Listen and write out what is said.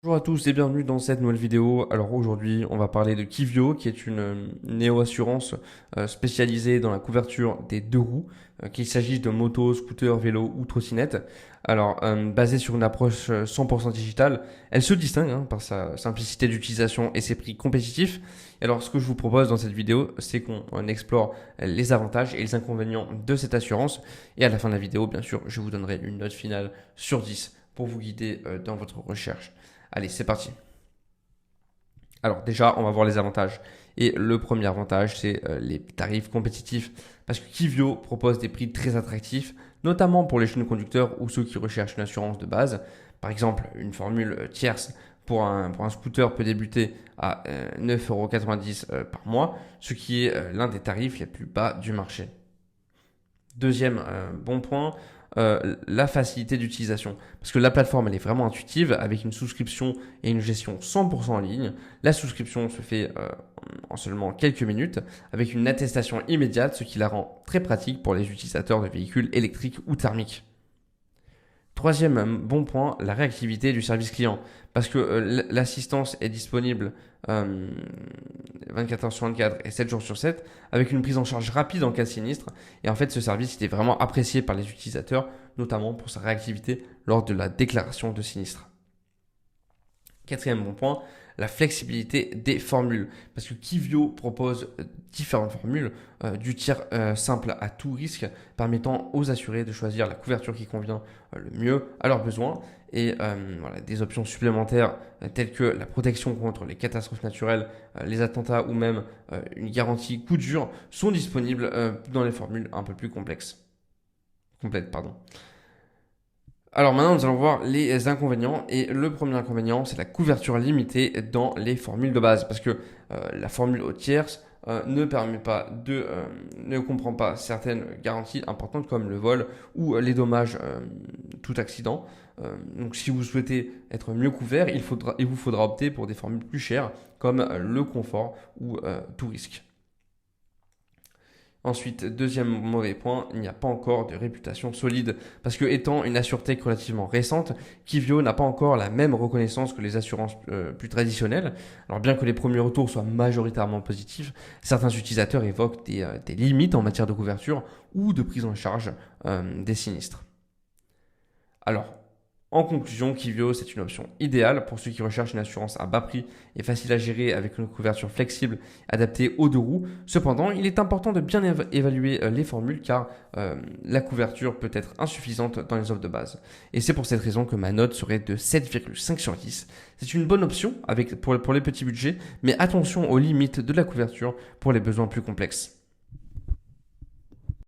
Bonjour à tous et bienvenue dans cette nouvelle vidéo. Alors aujourd'hui, on va parler de Kivio, qui est une néo-assurance spécialisée dans la couverture des deux roues, qu'il s'agisse de moto, scooter, vélo ou trottinette. Alors, basée sur une approche 100% digitale, elle se distingue par sa simplicité d'utilisation et ses prix compétitifs. Et alors, ce que je vous propose dans cette vidéo, c'est qu'on explore les avantages et les inconvénients de cette assurance. Et à la fin de la vidéo, bien sûr, je vous donnerai une note finale sur 10 pour vous guider dans votre recherche. Allez, c'est parti. Alors déjà, on va voir les avantages. Et le premier avantage, c'est les tarifs compétitifs. Parce que Kivio propose des prix très attractifs, notamment pour les jeunes conducteurs ou ceux qui recherchent une assurance de base. Par exemple, une formule tierce pour un scooter peut débuter à 9,90 € par mois, ce qui est l'un des tarifs les plus bas du marché. Deuxième bon point, la facilité d'utilisation. Parce que la plateforme, elle est vraiment intuitive avec une souscription et une gestion 100% en ligne. La souscription se fait en seulement quelques minutes avec une attestation immédiate, ce qui la rend très pratique pour les utilisateurs de véhicules électriques ou thermiques. Troisième bon point, la réactivité du service client. Parce que l'assistance est disponible 24 heures sur 24 et 7 jours sur 7 avec une prise en charge rapide en cas de sinistre. Et en fait, ce service était vraiment apprécié par les utilisateurs, notamment pour sa réactivité lors de la déclaration de sinistre. Quatrième bon point, la flexibilité des formules. Parce que Kivio propose différentes formules, du tiers simple à tout risque, permettant aux assurés de choisir la couverture qui convient le mieux à leurs besoins. Et voilà, des options supplémentaires telles que la protection contre les catastrophes naturelles, les attentats ou même une garantie coup dur sont disponibles dans les formules un peu plus complètes. Pardon. Alors maintenant, nous allons voir les inconvénients. Et le premier inconvénient, c'est la couverture limitée dans les formules de base. Parce que la formule au tierce ne comprend pas certaines garanties importantes comme le vol ou les dommages tout accident. Donc si vous souhaitez être mieux couvert, il vous faudra opter pour des formules plus chères comme le confort ou tout risque. Ensuite, deuxième mauvais point, il n'y a pas encore de réputation solide. Parce que étant une assurtech relativement récente, Kivio n'a pas encore la même reconnaissance que les assurances plus traditionnelles. Alors bien que les premiers retours soient majoritairement positifs, certains utilisateurs évoquent des limites en matière de couverture ou de prise en charge des sinistres. Alors, en conclusion, Kivio, c'est une option idéale pour ceux qui recherchent une assurance à bas prix et facile à gérer avec une couverture flexible adaptée aux deux roues. Cependant, il est important de bien évaluer les formules car la couverture peut être insuffisante dans les offres de base. Et c'est pour cette raison que ma note serait de 7,5 sur 10. C'est une bonne option pour les petits budgets, mais attention aux limites de la couverture pour les besoins plus complexes.